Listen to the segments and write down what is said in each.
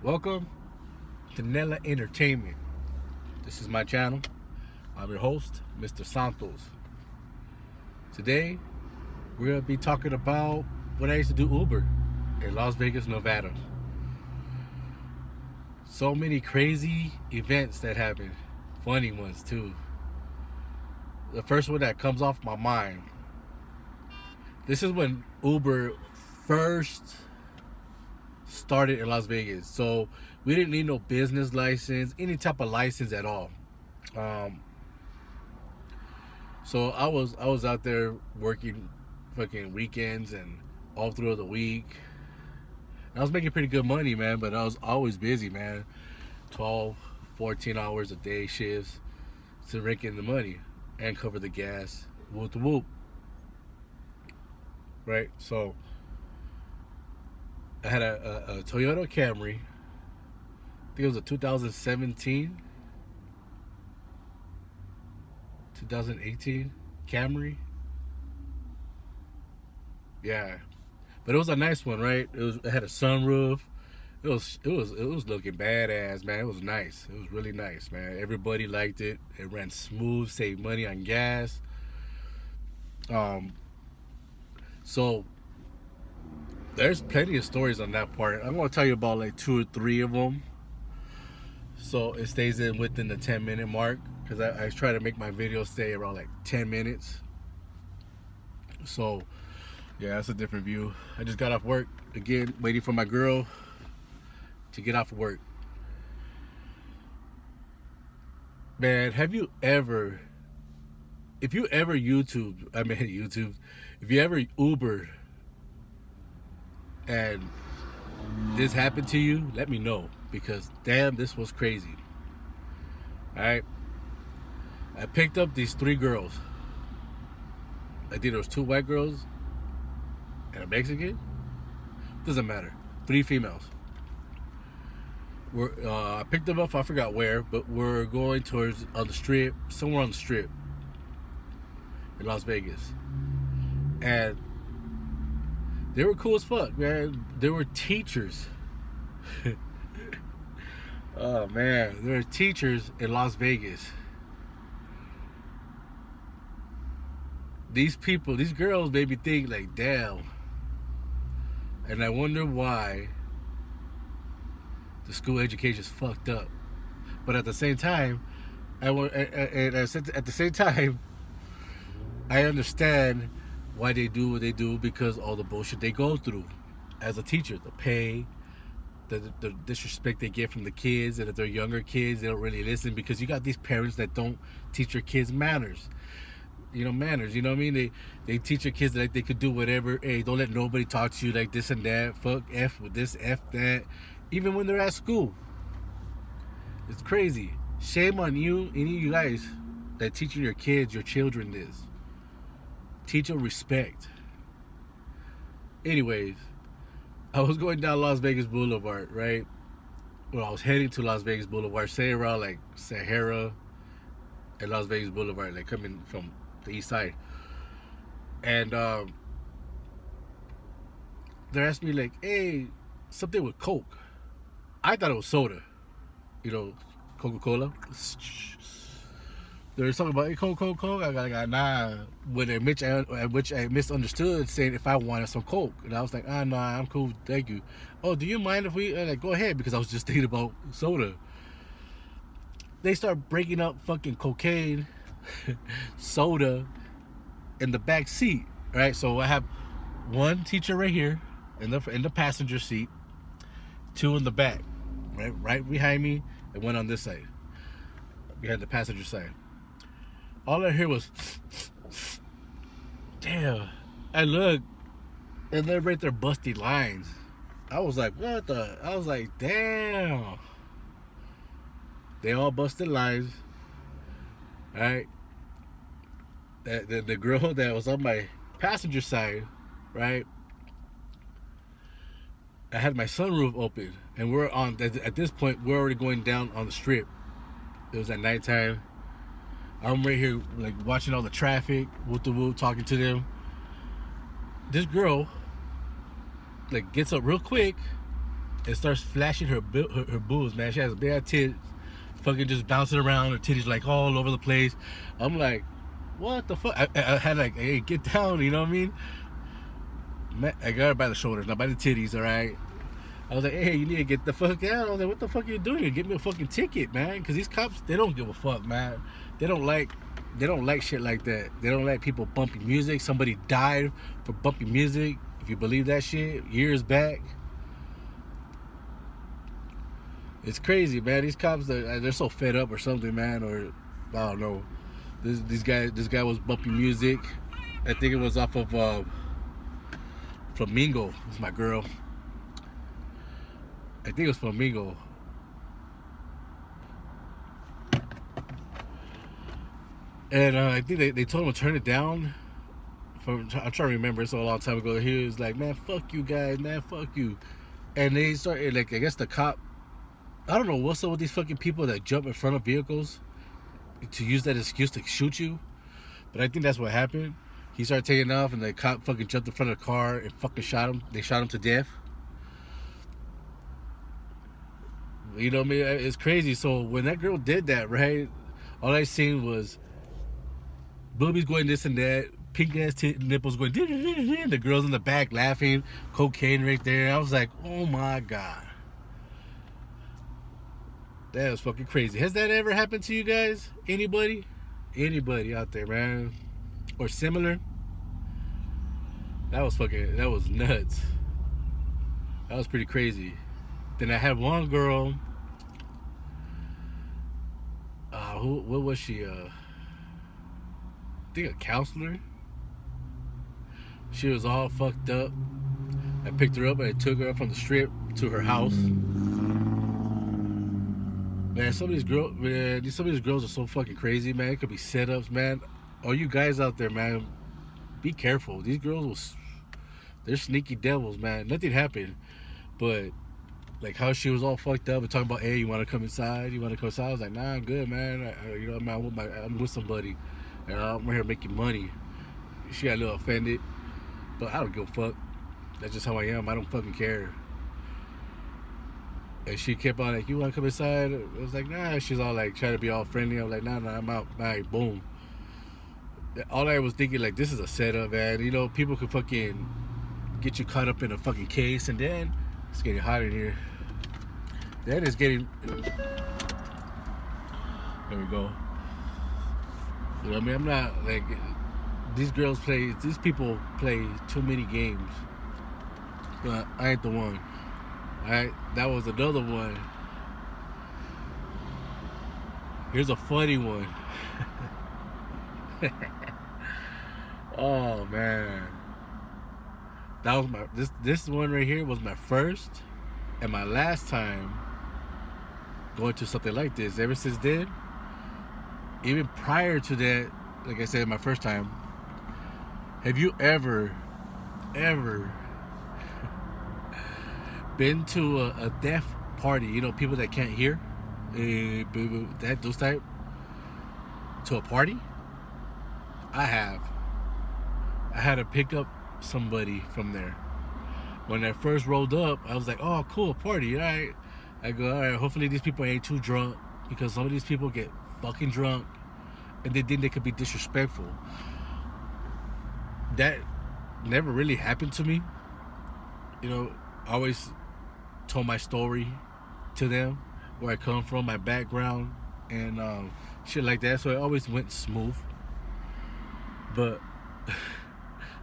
Welcome to Nella Entertainment. This is my channel. I'm your host, Mr. Santos. Today, we're going to be talking about when I used to do Uber in Las Vegas, Nevada. So many crazy events that happened. Funny ones, too. The first one that comes off my mind. This is when Uber first started in Las Vegas. So we didn't need no business license, any type of license at all. So I was out there working fucking weekends and all through the week. And I was making pretty good money, man, but I was always busy, man. 12, 14 hours a day shifts to rake in the money and cover the gas. Whoop the whoop. Right? So I had a Toyota Camry. I think it was a 2017, 2018 Camry. Yeah, but it was a nice one, right? It had a sunroof. It was looking badass, man. It was nice. It was really nice, man. Everybody liked it. It ran smooth, saved money on gas. So there's plenty of stories on that part. I'm gonna tell you about like 2 or 3 of them, so it stays in within the 10-minute mark, because I try to make my videos stay around like 10 minutes. So yeah, that's a different view. I just got off work again, waiting for my girl to get off work. Man, if you ever YouTube, if you ever Uber and this happened to you, let me know, because damn, this was crazy. Alright, I picked up these 3 girls. I think there was 2 white girls and a Mexican. Doesn't matter. 3 females. I picked them up, I forgot where, but we're going towards on the strip, somewhere on the strip in Las Vegas. And they were cool as fuck, man. They were teachers. Oh man, they were teachers in Las Vegas. These people, these girls made me think like, damn. And I wonder why the school education is fucked up. But at the same time, I understand why they do what they do, because all the bullshit they go through as a teacher, the pay, the disrespect they get from the kids, and if they're younger kids, they don't really listen, because you got these parents that don't teach your kids manners. Manners, you know what I mean? They teach your kids that they could do whatever. Hey, don't let nobody talk to you like this and that. Fuck F with this, F that. Even when they're at school. It's crazy. Shame on you, any of you guys that teaching your kids, your children this. Teach them respect. Anyways, I was going down Las Vegas Boulevard, right? Well, I was heading to Las Vegas Boulevard, say around like Sahara and Las Vegas Boulevard, like coming from the east side. And they asked me like, hey, something with Coke. I thought it was soda, Coca-Cola. There was something about, hey, Coke. I got nah. Which I misunderstood, saying if I wanted some Coke, and I was like, nah, I'm cool, thank you. Oh, do you mind if we like go ahead, because I was just thinking about soda. They start breaking up fucking cocaine, soda, in the back seat, right? So I have 1 teacher right here in the passenger seat, 2 in the back, right behind me, and 1 on this side, behind the passenger side. All I hear was, damn. I look, and they're right there busting lines. I was like, what the? I was like, damn. They all busted lines. Right? The girl that was on my passenger side, right? I had my sunroof open, and we're on. At this point, we're already going down on the strip. It was at nighttime. I'm right here, like watching all the traffic, whoop, talking to them. This girl, like, gets up real quick, and starts flashing her boobs, man. She has a big ass tits, fucking just bouncing around. Her titties like all over the place. I'm like, what the fuck? I had like, hey, get down, you know what I mean? Man, I got her by the shoulders, not by the titties, all right? I was like, hey, you need to get the fuck out. I was like, what the fuck are you doing? Get me a fucking ticket, man. Because these cops, they don't give a fuck, man. They don't like shit like that. They don't like people bumping music. Somebody died for bumping music, if you believe that shit, years back. It's crazy, man. These cops, they're so fed up or something, man. Or, I don't know. This guy was bumping music. I think it was off of Flamingo. It's my girl. I think it was Flamingo. And I think they told him to turn it down. I'm trying to remember. It's a long time ago. He was like, man, fuck you guys, man, fuck you. And they started, like, I guess the cop, I don't know what's up with these fucking people that jump in front of vehicles to use that excuse to shoot you. But I think that's what happened. He started taking off and the cop fucking jumped in front of the car and fucking shot him. They shot him to death. You know what I mean? It's crazy. So when that girl did that, right, all I seen was boobies going this and that, pink ass nipples going, the girls in the back laughing, cocaine right there. I was like, oh my God. That was fucking crazy. Has that ever happened to you guys? Anybody? Anybody out there, man? Or similar? That was nuts. That was pretty crazy. Then I had one girl. What was she? I think a counselor. She was all fucked up. I picked her up and I took her up from the strip to her house. Man, some of these girls are so fucking crazy, man. It could be setups, man. All you guys out there, man, be careful. These girls they're sneaky devils, man. Nothing happened, but like how she was all fucked up and talking about, hey, you want to come inside? You want to come inside? I was like, nah, I'm good, man. You know, I'm with somebody, and I'm here making money. She got a little offended, but I don't give a fuck. That's just how I am. I don't fucking care. And she kept on like, you want to come inside? I was like, nah. She's all like trying to be all friendly. I was like, nah, I'm out. All right, boom. All I was thinking, like, this is a setup, man. You know, people could fucking get you caught up in a fucking case, and then it's getting hot in here. Then it's getting. There we go. You know what I mean? I'm not like these people play too many games. But I ain't the one. Alright, that was another one. Here's a funny one. Oh man. That was this one right here was my first and my last time going to something like this. Ever since then, even prior to that, like I said, my first time, have you ever been to a deaf party? You know, people that can't hear, those type, to a party? I have. I had to pick up somebody from there. When I first rolled up, I was like, oh, cool, party, all right. I go, all right, hopefully these people ain't too drunk, because some of these people get fucking drunk and they think they could be disrespectful. That never really happened to me. You know, I always told my story to them, where I come from, my background, and shit like that. So it always went smooth. But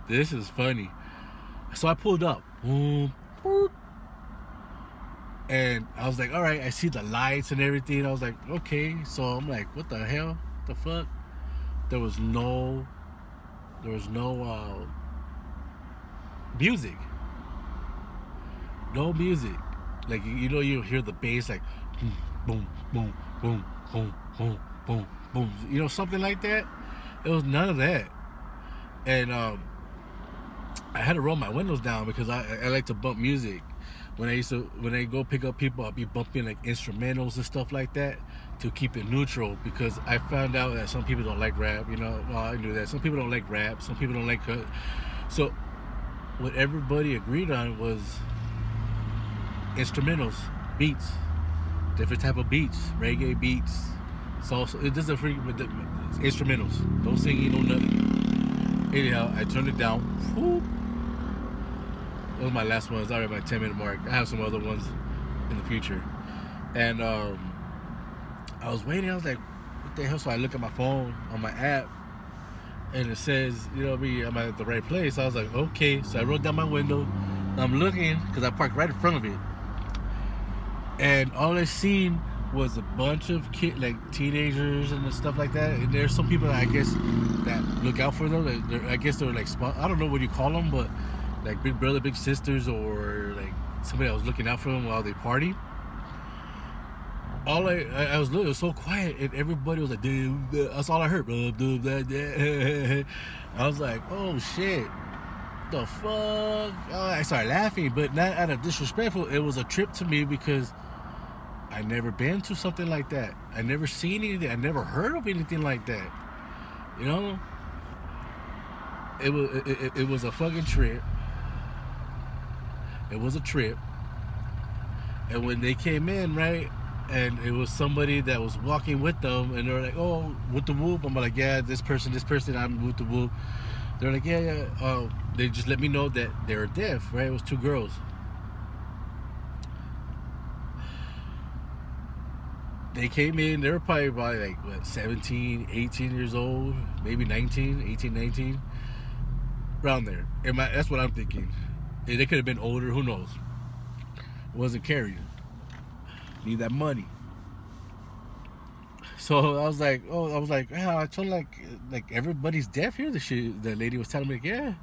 this is funny. So I pulled up, and I was like, all right, I see the lights and everything. I was like, okay. So I'm like, what the hell? What the fuck? There was no music. No music. Like, you know, you hear the bass like boom, boom, boom, boom, boom, boom, boom. You know, something like that. It was none of that. And I had to roll my windows down because I like to bump music. When I go pick up people, I'll be bumping like instrumentals and stuff like that to keep it neutral, because I found out that some people don't like rap. You know, well, I knew that some people don't like rap, some people don't like cut. So what everybody agreed on was instrumentals, beats, different type of beats, reggae beats, salsa. It doesn't freak, but instrumentals, no singing, no nothing. Anyhow, I turned it down. Whoop. That was my last one. It's already my 10-minute mark. I have some other ones in the future. And I was waiting. I was like, what the hell? So I look at my phone on my app, and it says, you know me, I'm at the right place. I was like, okay. So I rolled down my window. I'm looking because I parked right in front of it, and all I seen was a bunch of like teenagers and stuff like that. And there's some people that I guess that look out for them. I guess they're like, I don't know what you call them, but like big brother, big sisters, or like somebody that was looking out for them while they party. All I was looking, it was so quiet, and everybody was like, dude, that's all I heard, bro. I was like, oh shit, the fuck? I started laughing, but not out of disrespectful. It was a trip to me because I never been to something like that. I never seen anything. I never heard of anything like that. You know, it was a fucking trip. It was a trip, and when they came in, right? And it was somebody that was walking with them, and they're like, oh, with the whoop. I'm like, yeah, this person, I'm with the whoop. They're like, yeah. They just let me know that they were deaf, right? It was 2 girls. They came in, they were probably like, what, 17, 18 years old, maybe 18, 19, around there. That's what I'm thinking. They could have been older, who knows? Wasn't carrying. Need that money. So I was like, yeah, I told like everybody's deaf here. The lady was telling me, like, yeah.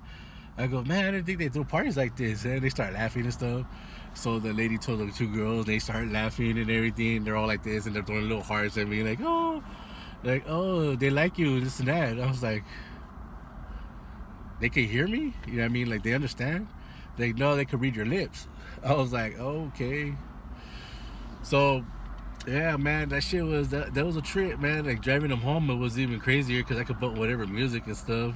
I go, man, I didn't think they throw parties like this. And they start laughing and stuff. So the lady told the 2 girls, they start laughing and everything. They're all like this, and they're throwing little hearts at me, like, oh, they like you, this and that. And I was like, they can hear me? You know what I mean? Like, they understand? They know they can read your lips. I was like, oh, okay. So, yeah, man, that shit was, that was a trip, man. Like, driving them home, it was even crazier because I could put whatever music and stuff.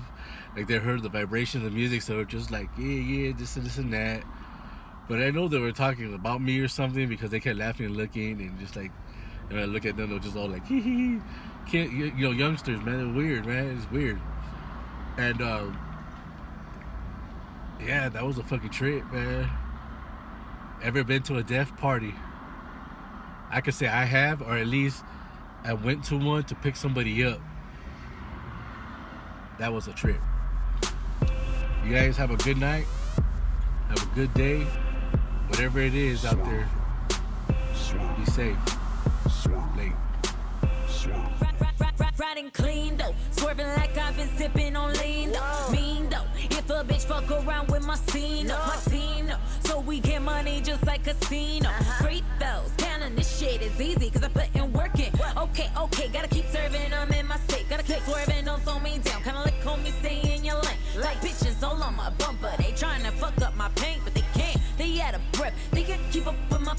Like, they heard the vibration of the music, so just like, yeah, this and that. But I know they were talking about me or something because they kept laughing and looking, and just like, and I look at them, they're just all like, hee hee. Kid, you know, youngsters, man, it's weird, man. It's weird. And, yeah, that was a fucking trip, man. Ever been to a deaf party? I could say I have, or at least I went to one to pick somebody up. That was a trip. You guys have a good night. Have a good day. Whatever it is out there. Be safe. Late. Riding clean though, swerving like I've been sipping on lean though. Mean though, if a bitch fuck around with my scene, my team though. So we get money just like casino. Free throws, counting this shit is easy cause I put in work in. Okay, gotta keep serving them in my state. Gotta keep swerving, don't slow me down. Kinda like homie stay in your lane. Like bitches all on my bumper, they trying to fuck up my paint, but they can't. They out of breath, they can't keep up with my